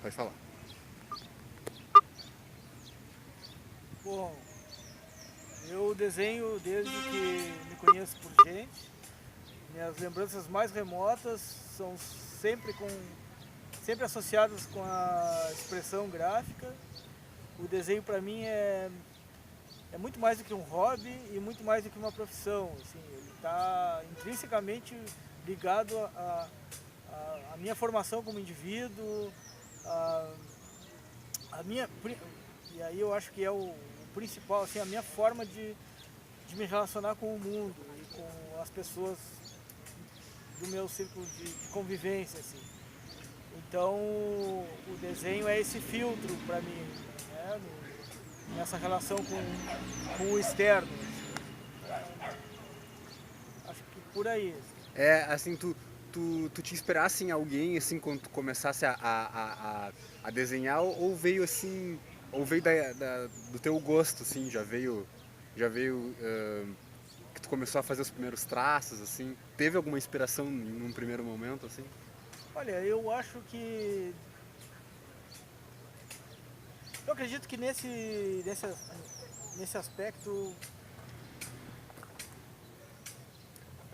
Pode falar. Bom, eu desenho desde que me conheço por gente. Minhas lembranças mais remotas são sempre associadas com a expressão gráfica. O desenho para mim é muito mais do que um hobby e muito mais do que uma profissão. Assim, ele está intrinsecamente ligado à minha formação como indivíduo, a minha, e aí eu acho que é o principal, assim, a minha forma de me relacionar com o mundo e com as pessoas do meu círculo de convivência, assim. Então o desenho é esse filtro para mim, né, nessa relação com o externo. Acho que por aí. É, assim, tu te inspirasse em alguém, assim, quando tu começasse a desenhar, ou veio, assim, ou veio do teu gosto, assim, já veio que tu começou a fazer os primeiros traços, assim? Teve alguma inspiração em um primeiro momento, assim? Olha, eu acredito que nesse aspecto,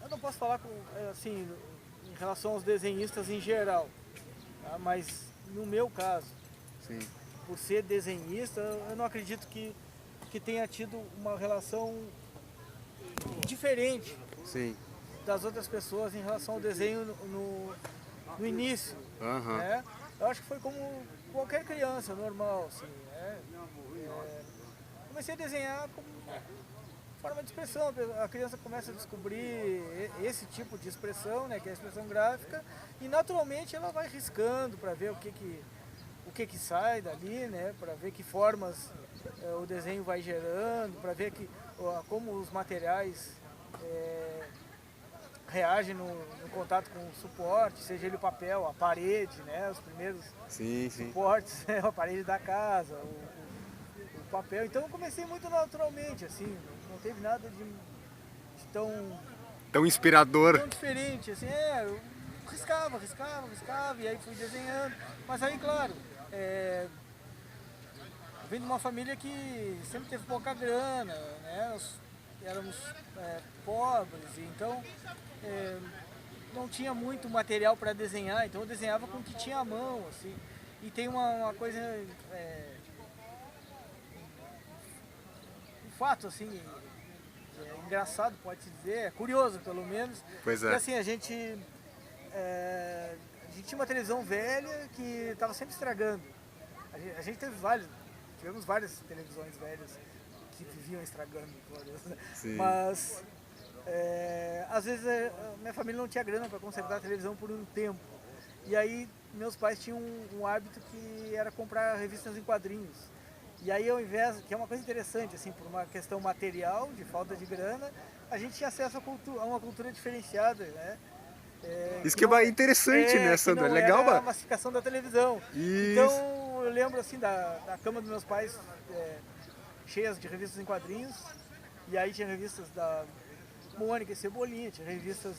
eu não posso falar assim, em relação aos desenhistas em geral, tá? Mas no meu caso, Sim, por ser desenhista, eu não acredito que tenha tido uma relação diferente sim. das outras pessoas em relação ao desenho no início, Aham. né? Eu acho que foi como qualquer criança, normal, assim, né? Comecei a desenhar como forma de expressão. A criança começa a descobrir esse tipo de expressão, né, que é a expressão gráfica, e naturalmente ela vai riscando para ver o que sai dali, né, para ver que formas o desenho vai gerando, para ver como os materiais reagem no contato com o suporte, seja ele o papel, a parede, né, os primeiros Sim, sim. suportes, né, a parede da casa, o papel. Então eu comecei muito naturalmente, assim, não teve nada de Tão inspirador. tão diferente, assim, eu riscava, e aí fui desenhando. Mas aí, claro, eu venho de uma família que sempre teve pouca grana, né? Nós éramos pobres, então é, não tinha muito material para desenhar, então eu desenhava com o que tinha à mão, assim. E tem uma coisa, um fato assim, engraçado, pode-se dizer, é curioso pelo menos, Pois que é. assim, a gente tinha uma televisão velha que estava sempre estragando. A gente tivemos várias televisões velhas que viviam estragando, todas, né? Sim. Mas às vezes minha família não tinha grana para consertar a televisão por um tempo. E aí meus pais tinham um hábito que era comprar revistas em quadrinhos. E aí ao invés, que é uma coisa interessante, assim, por uma questão material, de falta de grana, a gente tinha acesso a uma cultura diferenciada, né? Isso Que que não, é interessante, né, que Sandro? É não legal, era a bah? massificação da televisão. Então Isso. eu lembro assim da cama dos meus pais cheias de revistas em quadrinhos. E aí tinha revistas da Mônica e Cebolinha, tinha revistas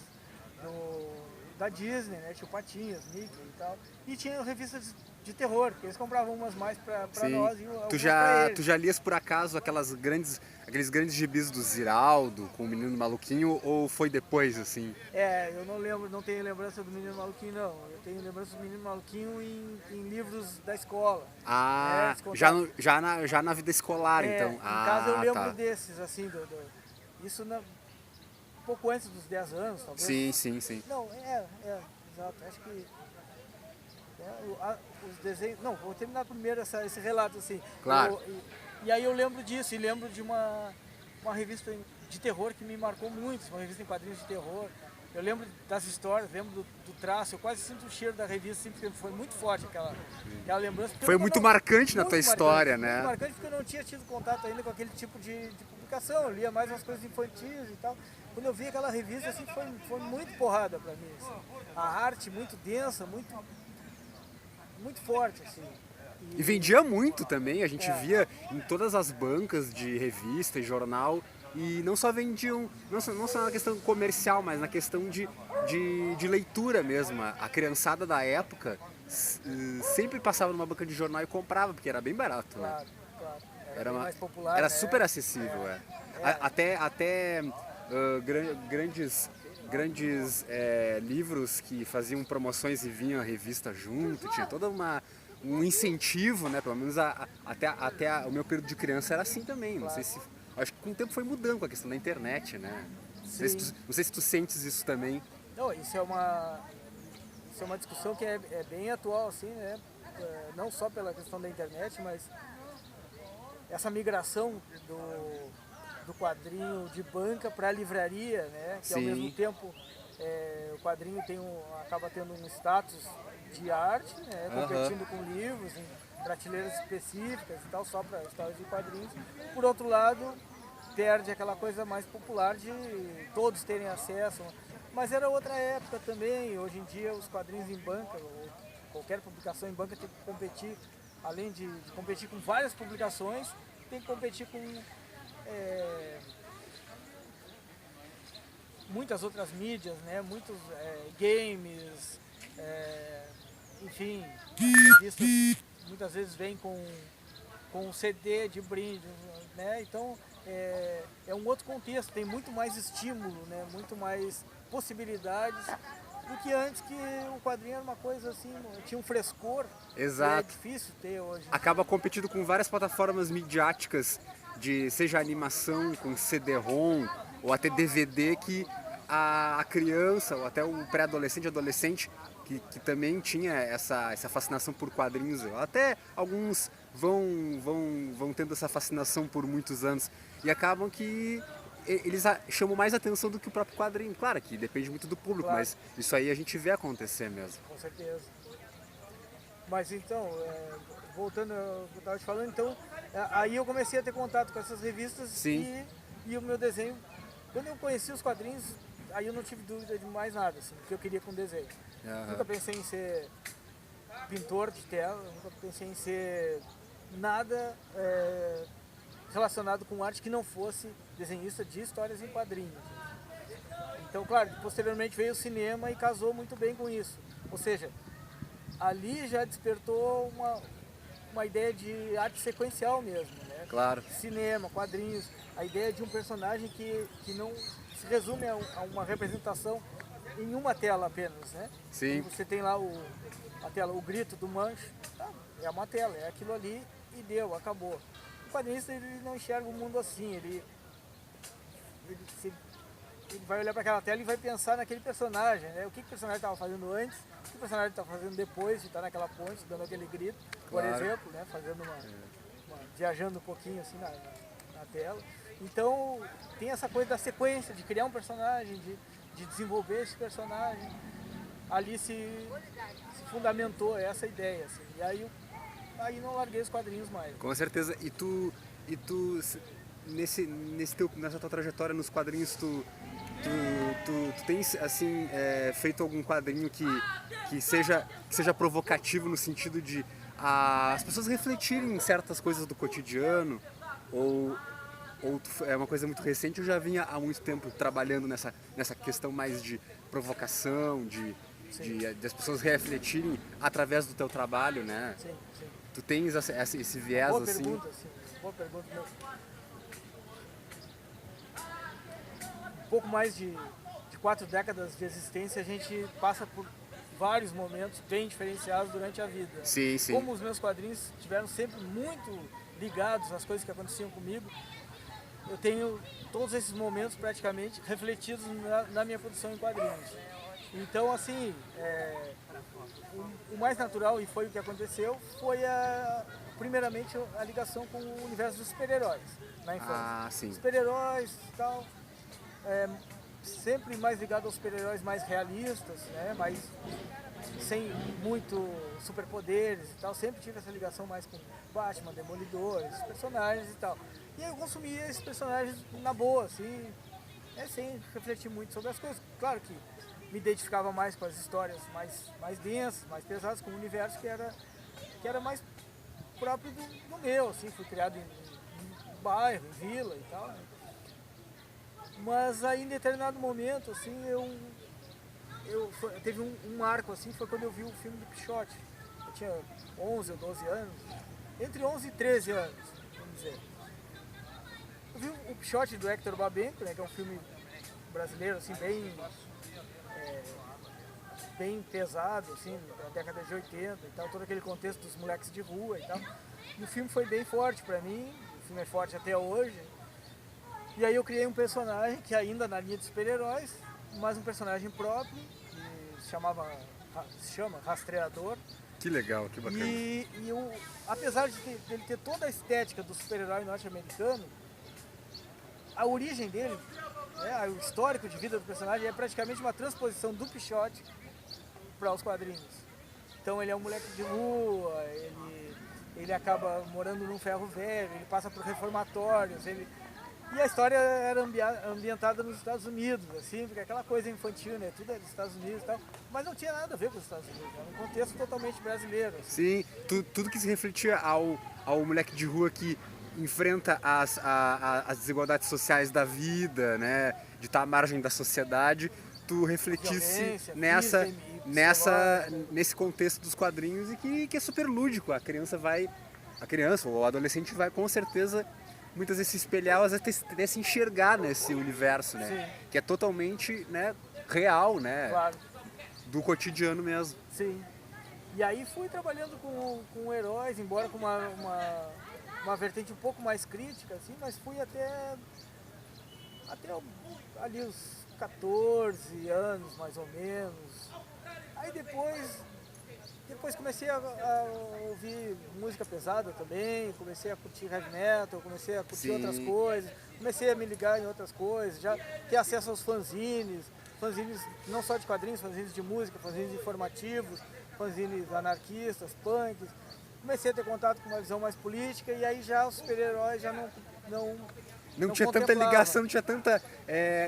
da Disney, né? Tinha o Patinhas, Mickey e tal. E tinha revistas de terror, porque eles compravam umas mais pra Sim. nós e Tu algumas pra já, eles. tu já lias por acaso aqueles grandes gibis do Ziraldo com o Menino Maluquinho, ou foi depois, assim? Eu não lembro, não tenho lembrança do Menino Maluquinho, não. Eu tenho lembrança do Menino Maluquinho em livros da escola, né? Ah, Eles já, contavam. já na vida escolar, então. Em casa eu Ah, lembro tá. desses, assim, isso pouco antes dos 10 anos, talvez. Sim, sim, sim. Não, exato. Acho que os desenhos. Não, vou terminar primeiro esse relato, assim. Claro. E aí eu lembro disso, e lembro de uma revista de terror que me marcou muito, uma revista em quadrinhos de terror. Eu lembro das histórias, lembro do traço, eu quase sinto o cheiro da revista, assim, porque foi muito forte aquela lembrança. Porque Foi eu muito marcante na tua muito história, muito né? marcante porque eu não tinha tido contato ainda com aquele tipo de publicação, eu lia mais umas coisas infantis e tal. Quando eu vi aquela revista, assim, foi muito porrada pra mim, assim. A arte muito densa, muito forte, assim. E vendia muito também, a gente É, via em todas as bancas de revista e jornal, e não só vendiam, não só na questão comercial, mas na questão de leitura mesmo. A criançada da época sempre passava numa banca de jornal e comprava, porque era bem barato, né? Claro, claro. Era, Bem uma, mais popular, era né? super acessível, é. Até grandes livros que faziam promoções e vinha a revista junto, tinha toda um incentivo, né? Pelo menos até o meu período de criança era assim também. Não sei Claro. se. Acho que com o tempo foi mudando com a questão da internet, né? Sim. Não sei se tu sentes isso também. Não, isso é uma discussão que é bem atual, assim, né? Não só pela questão da internet, mas essa migração do quadrinho de banca para a livraria, né? Que ao mesmo Sim, tempo o quadrinho acaba tendo um status de arte, né? aham, Competindo com livros em prateleiras específicas e tal, só para histórias de quadrinhos. Por outro lado, perde aquela coisa mais popular de todos terem acesso. Mas era outra época também. Hoje em dia os quadrinhos em banca, ou qualquer publicação em banca tem que competir, além de competir com várias publicações, tem que competir com muitas outras mídias, né? Muitos games, enfim, revistas muitas vezes vêm com um CD de brinde, né? Então é um outro contexto, tem muito mais estímulo, né? Muito mais possibilidades do que antes, que o quadrinho era uma coisa assim, tinha um frescor que é exato. difícil ter hoje. Acaba competindo com várias plataformas midiáticas, seja animação com CD-ROM ou até DVD, que a criança ou até o pré-adolescente, adolescente, que também tinha essa fascinação por quadrinhos, até alguns vão tendo essa fascinação por muitos anos e acabam que eles chamam mais atenção do que o próprio quadrinho. Claro que depende muito do público, Claro, mas isso aí a gente vê acontecer mesmo. com certeza. Mas então, voltando ao que eu estava te falando, então, aí eu comecei a ter contato com essas revistas Sim, e o meu desenho, quando eu conheci os quadrinhos, aí eu não tive dúvida de mais nada, assim, o que eu queria com desenho. Nunca pensei em ser pintor de tela, nunca pensei em ser nada relacionado com arte que não fosse desenhista de histórias em quadrinhos. Então, claro, posteriormente veio o cinema e casou muito bem com isso. Ou seja, ali já despertou uma ideia de arte sequencial mesmo, né? claro. Cinema, quadrinhos, a ideia de um personagem que não se resume a uma representação em uma tela apenas, né? Sim, Você tem lá a tela, o grito do mancho, tá, é uma tela, é aquilo ali e deu, acabou. O quadrinista ele não enxerga o mundo assim, ele vai olhar para aquela tela e vai pensar naquele personagem, né? O que o personagem estava fazendo antes, o que o personagem está fazendo depois de estar naquela ponte, dando aquele grito, por claro. exemplo, né? Fazendo viajando um pouquinho assim na tela. Então tem essa coisa da sequência, de criar um personagem, de desenvolver esse personagem. Ali se fundamentou essa ideia, assim. E aí não larguei os quadrinhos mais. Com certeza. E tu nessa tua trajetória nos quadrinhos, tu tens assim feito algum quadrinho que seja provocativo no sentido de as pessoas refletirem em certas coisas do cotidiano, ou é uma coisa muito recente? Eu já vinha há muito tempo trabalhando nessa questão mais de provocação, Sim, de as pessoas refletirem através do teu trabalho, né? sim, sim. Tu tens esse viés Boa assim? pergunta, sim. Boa pergunta mesmo. Um pouco mais de 4 décadas de existência, a gente passa por vários momentos bem diferenciados durante a vida. Sim, sim. Como os meus quadrinhos estiveram sempre muito ligados às coisas que aconteciam comigo, eu tenho todos esses momentos praticamente refletidos na minha produção em quadrinhos. Então, assim, o mais natural, e foi o que aconteceu, foi primeiramente a ligação com o universo dos super-heróis na infância. Ah, sim. Super-heróis e tal, sempre mais ligado aos super-heróis mais realistas, né? Mais sem muito superpoderes e tal, sempre tive essa ligação mais com Batman, Demolidor, esses personagens e tal. E eu consumia esses personagens na boa, assim, sem refletir muito sobre as coisas. Claro que me identificava mais com as histórias mais densas, mais pesadas, com o universo que era mais próprio do meu, assim, fui criado em bairro, em vila e tal, né? Mas aí em determinado momento, assim, teve um marco, assim, foi quando eu vi o filme do Pichote. tinha 11 ou 12 anos, entre 11 e 13 anos, vamos dizer. Eu vi o Pichote do Hector Babenco, né, que é um filme brasileiro, assim, bem pesado, assim, da década de 80 e tal, todo aquele contexto dos moleques de rua e tal. E o filme foi bem forte pra mim, o filme é forte até hoje. E aí eu criei um personagem que ainda na linha de super-heróis, mas um personagem próprio, que se chama Rastreador. Que legal, que bacana. Apesar de ele ter toda a estética do super-herói norte-americano, a origem dele, né, o histórico de vida do personagem é praticamente uma transposição do Pichote para os quadrinhos. Então ele é um moleque de rua, ele acaba morando num ferro velho, ele passa por reformatórios, e a história era ambientada nos Estados Unidos, assim, porque aquela coisa infantil, né, tudo é dos Estados Unidos e tal, mas não tinha nada a ver com os Estados Unidos, era um contexto totalmente brasileiro. Assim. Sim, tudo que se refletia ao moleque de rua que enfrenta as desigualdades sociais da vida, né, de estar à margem da sociedade, tu refletisse nesse contexto dos quadrinhos e que é super lúdico. A criança ou o adolescente vai com certeza muitas vezes se espelhar, às vezes até se enxergar nesse universo, né, Sim. que é totalmente, né, real, né, Claro. do cotidiano mesmo. Sim. E aí fui trabalhando com heróis, embora com uma vertente um pouco mais crítica, assim, mas fui até ali os 14 anos, mais ou menos. Aí depois comecei a ouvir música pesada também, comecei a curtir heavy metal, comecei a curtir outras coisas, comecei a me ligar em outras coisas, já ter acesso aos fanzines não só de quadrinhos, fanzines de música, fanzines informativos, fanzines anarquistas, punks. Comecei a ter contato com uma visão mais política e aí já os super-heróis já não tinha tanta ligação, não tinha tanta,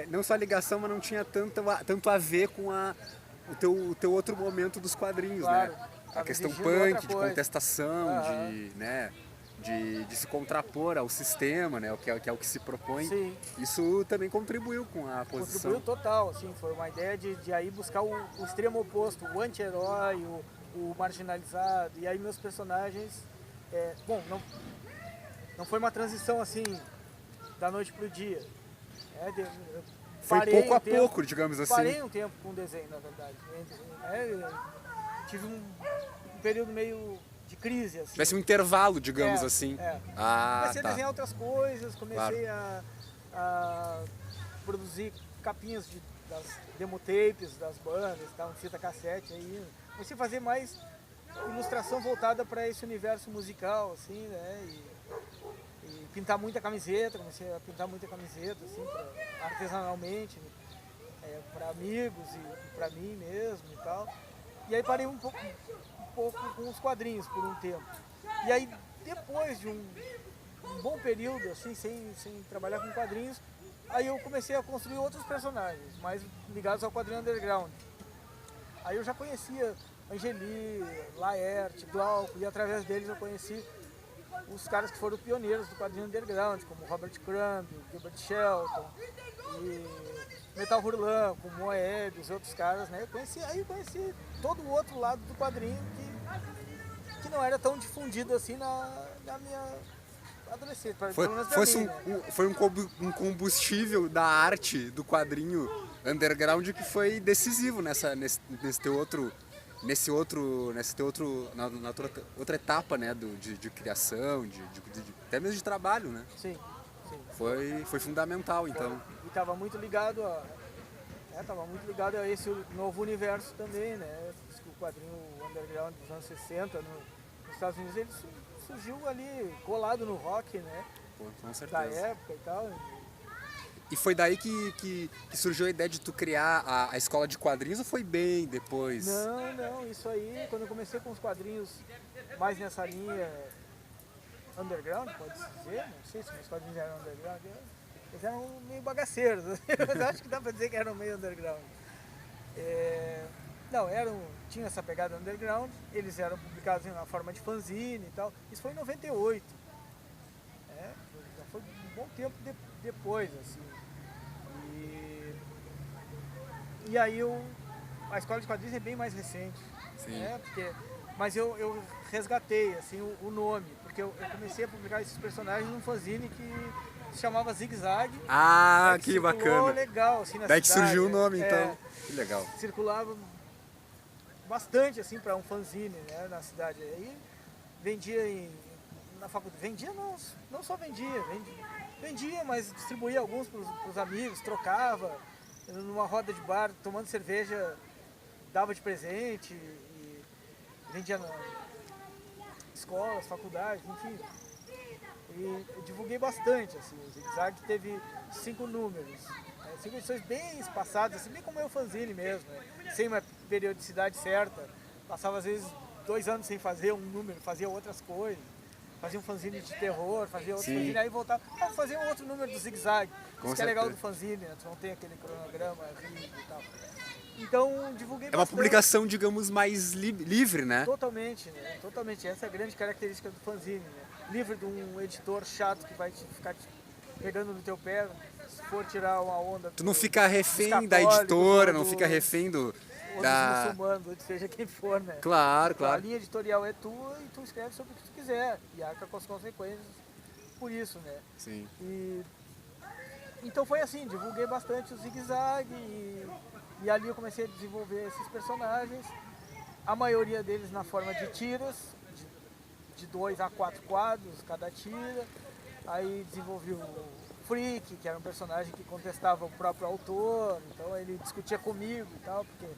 não só ligação, mas não tinha tanto a ver com o teu outro momento dos quadrinhos, claro, né? A questão punk, de contestação, de se contrapor ao sistema, né? Que é o que se propõe. Sim. Isso também contribuiu com a posição. Contribuiu total, assim, foi uma ideia de aí buscar o extremo oposto, o anti-herói, o marginalizado. E aí meus personagens, não foi uma transição assim da noite pro dia. Foi pouco a pouco, digamos assim. Parei um tempo com o desenho, na verdade. Tive um período meio de crise, assim. Tivesse um intervalo, digamos assim. Comecei a desenhar outras coisas, comecei a produzir capinhas das demotapes das bandas, um fita cassete aí. Comecei a fazer mais ilustração voltada para esse universo musical, assim, né? E pintar muita camiseta, comecei a pintar muita camiseta, assim, artesanalmente, para amigos e para mim mesmo e tal. E aí parei um pouco com os quadrinhos por um tempo. E aí depois de um bom período, assim, sem trabalhar com quadrinhos, aí eu comecei a construir outros personagens, mais ligados ao quadrinho underground. Aí eu já conhecia Angeli, Laerte, Glauco, e através deles eu conheci os caras que foram pioneiros do quadrinho underground, como Robert Crumb, Gilbert Shelton, e Metal Hurlan, como Moebius e outros caras, né? Eu conheci todo o outro lado do quadrinho que não era tão difundido assim na minha adolescência. Foi um combustível da arte do quadrinho underground que foi decisivo na outra etapa, né, de criação, até mesmo de trabalho, né? Sim. Foi fundamental, então. E estava muito ligado a esse novo universo também, né? O quadrinho underground dos anos 60 nos Estados Unidos, ele surgiu ali colado no rock, né? Com certeza. Da época e tal. E foi daí que surgiu a ideia de tu criar a escola de quadrinhos ou foi bem depois? Não, isso aí, quando eu comecei com os quadrinhos mais nessa linha underground, pode-se dizer, não sei se meus quadrinhos eram underground, eles eram meio bagaceiros, eu acho que dá pra dizer que eram meio underground. Tinha essa pegada underground, eles eram publicados na forma de fanzine e tal, isso foi em 98, já foi um bom tempo depois, assim. E aí a escola de quadrinhos é bem mais recente, Sim. Porque Mas eu resgatei assim, o nome, porque eu comecei a publicar esses personagens num fanzine que se chamava Zig Zag. Ah, Que que circulou bacana. legal assim, na Daí que cidade. surgiu o nome, então. É, Que legal. circulava bastante assim para um fanzine, né, na cidade. Aí vendia na faculdade. Vendia não só vendia, mas distribuía alguns para os amigos, trocava numa roda de bar, tomando cerveja, dava de presente e vendia na escolas, faculdades, enfim. E eu divulguei bastante, assim, o Zig Zag teve 5 números, 5 edições bem espaçadas, assim, bem como é o fanzine mesmo, né? Sem uma periodicidade certa, passava às vezes 2 anos sem fazer um número, fazia outras coisas, fazia um fanzine de terror, fazia outro Sim. fanzine, aí voltava, fazer um outro número do Zig Zag, isso que é legal do fanzine, né? Tu não tem aquele cronograma rígido e tal. Então, divulguei bastante. É uma publicação, digamos, mais livre, né? Totalmente, né? Totalmente. Essa é a grande característica do fanzine, né? Livre de um editor chato que vai ficar pegando no teu pé, se for tirar uma onda. Tu não fica refém da editora, não fica refém dos muçulmanos, seja quem for, né? Claro, então, claro. a linha editorial é tua e tu escreve sobre o que tu quiser e arca com as consequências por isso, né? Sim. Então foi assim, divulguei bastante o Zig Zag e ali eu comecei a desenvolver esses personagens, a maioria deles na forma de tiras, de 2 a 4 quadros cada tira. Aí desenvolvi o Freak, que era um personagem que contestava o próprio autor, então ele discutia comigo e tal, porque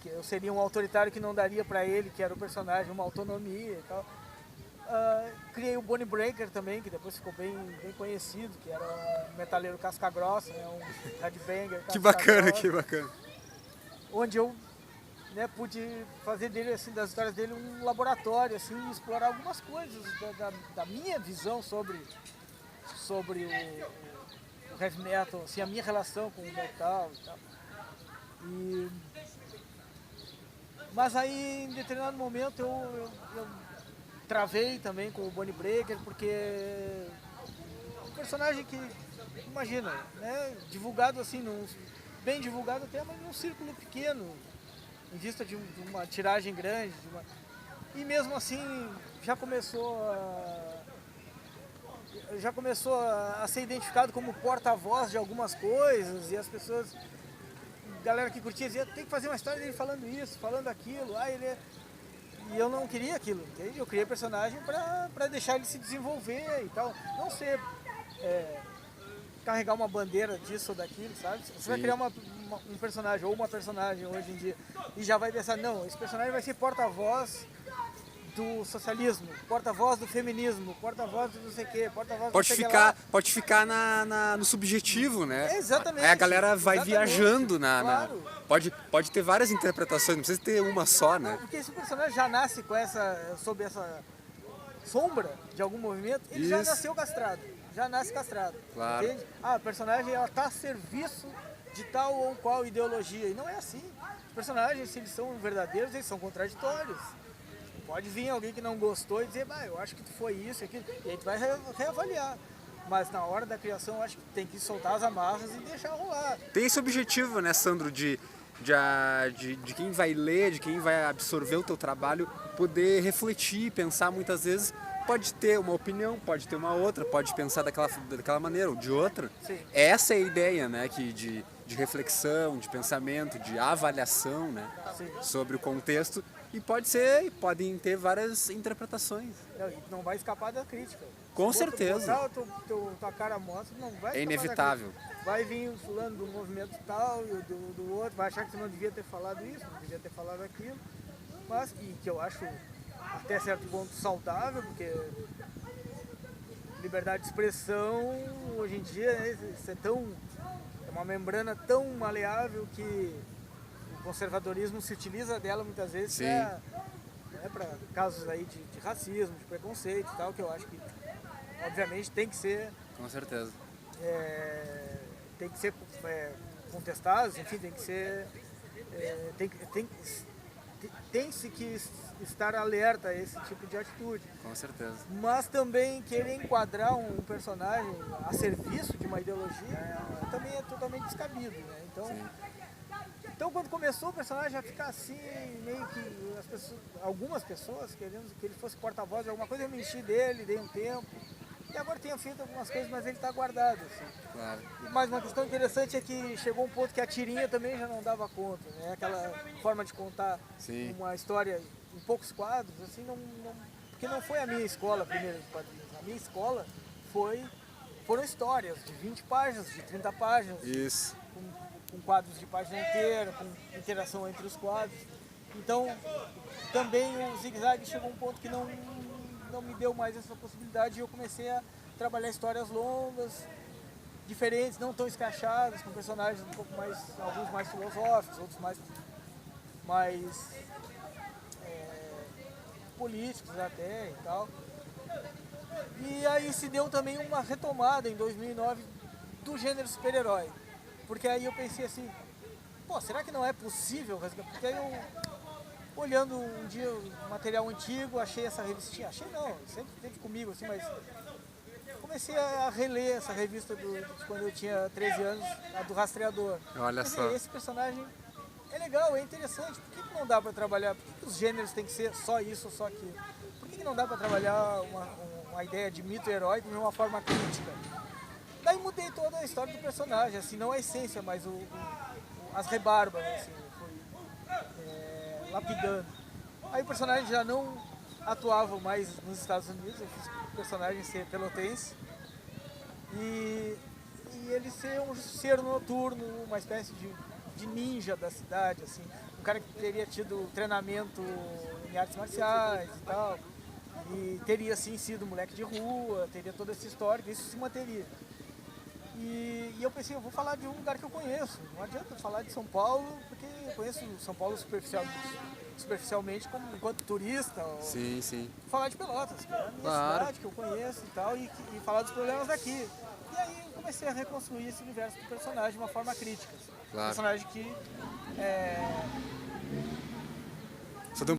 eu seria um autoritário que não daria para ele, que era o personagem, uma autonomia e tal. Criei o Bonnie Breaker também, que depois ficou bem conhecido, que era um metaleiro casca grossa, né, um headbanger. Que bacana, que bacana. Onde eu, né, pude fazer dele, assim, das histórias dele um laboratório, assim, e explorar algumas coisas da minha visão sobre o heavy metal, assim, a minha relação com o metal e tal. Mas aí, em determinado momento, eu travei também com o Bonnie Breaker, porque um personagem que, imagina, né, divulgado assim, bem divulgado até, mas num círculo pequeno, em vista de uma tiragem grande, e mesmo assim já começou a ser identificado como porta-voz de algumas coisas, e as pessoas, galera que curtia, dizia, tem que fazer uma história dele falando isso, falando aquilo, e eu não queria aquilo, entende? Eu criei personagem para deixar ele se desenvolver e tal, não ser carregar uma bandeira disso ou daquilo, sabe? Você vai criar um personagem ou uma personagem hoje em dia e já vai pensar, não, esse personagem vai ser porta-voz do socialismo, porta-voz do feminismo, porta-voz do não sei o quê, porta-voz do não sei o que lá. Pode ficar no subjetivo, né? Exatamente. Aí a galera vai viajando claro. Pode ter várias interpretações, não precisa ter uma só, né? Porque esse personagem já nasce sob essa sombra de algum movimento, ele já nasceu castrado, já nasce castrado. Claro. Entende? A personagem está a serviço de tal ou qual ideologia, e não é assim. Os personagens, se eles são verdadeiros, eles são contraditórios. Pode vir alguém que não gostou e dizer, eu acho que tu foi isso, aquilo, e aí tu vai reavaliar. Mas na hora da criação, eu acho que tem que soltar as amarras e deixar rolar. Tem esse objetivo, né, Sandro, de quem vai ler, de quem vai absorver o teu trabalho, poder refletir, pensar muitas vezes. Pode ter uma opinião, pode ter uma outra, pode pensar daquela maneira ou de outra. Sim. Essa é a ideia, né, de reflexão, de pensamento, de avaliação, né, sobre o contexto. E podem ter várias interpretações. Não vai escapar da crítica. Com certeza. Botar tua cara à mostra, não vai escapar. É inevitável. Vai vir o fulano do movimento tal e do outro, vai achar que você não devia ter falado isso, não devia ter falado aquilo. Mas, e que eu acho até certo ponto saudável, porque liberdade de expressão hoje em dia é uma membrana tão maleável que o conservadorismo se utiliza dela muitas vezes para casos aí de racismo, de preconceito e tal, que eu acho que obviamente tem que ser... Com certeza. Tem que ser contestados, enfim, tem que ser... Tem-se que estar alerta a esse tipo de atitude. Com certeza. Mas também querer enquadrar um personagem a serviço de uma ideologia também é totalmente descabido, né? Então, Então quando começou o personagem já ficar assim, meio que algumas pessoas querendo que ele fosse porta-voz de alguma coisa, eu me enchi dele, dei um tempo. E agora tenho feito algumas coisas, mas ele está guardado. Assim. Claro. E mais uma questão interessante é que chegou um ponto que a tirinha também já não dava conta, né? Aquela forma de contar Sim. uma história em poucos quadros, assim, porque não foi a minha escola primeiro de quadrinhos. A minha escola foram histórias de 20 páginas, de 30 páginas. Isso. Com quadros de página inteira, com interação entre os quadros. Então, também o Zig Zag chegou a um ponto que não me deu mais essa possibilidade e eu comecei a trabalhar histórias longas, diferentes, não tão escrachadas, com personagens um pouco mais, alguns mais filosóficos, outros mais políticos até e tal. E aí se deu também uma retomada em 2009 do gênero super-herói. Porque aí eu pensei assim, pô, será que não é possível? Porque aí eu, olhando um dia o material antigo, achei essa revistinha, achei não, sempre teve comigo assim, mas comecei a reler essa revista de quando eu tinha 13 anos, a do Rastreador. Olha Quer só. dizer, esse personagem é legal, é interessante, por que não dá pra trabalhar, por que os gêneros tem que ser só isso ou só aquilo? Por que não dá pra trabalhar uma ideia de mito heróico de uma forma crítica? Daí mudei toda a história do personagem, assim, não a essência, mas as rebarbas, assim, fui lapidando. Aí o personagem já não atuava mais nos Estados Unidos, eu fiz o personagem ser pelotense e ele ser um ser noturno, uma espécie de ninja da cidade, assim, um cara que teria tido treinamento em artes marciais e tal, e teria assim sido moleque de rua, teria todo esse histórico, isso se manteria. E eu pensei, eu vou falar de um lugar que eu conheço. Não adianta falar de São Paulo, porque eu conheço São Paulo superficialmente como enquanto turista. Ou Sim, sim. falar de Pelotas, que é a minha Claro. cidade, que eu conheço e tal, e falar dos problemas daqui. E aí eu comecei a reconstruir esse universo do personagem de uma forma crítica. Assim. Claro. Um personagem que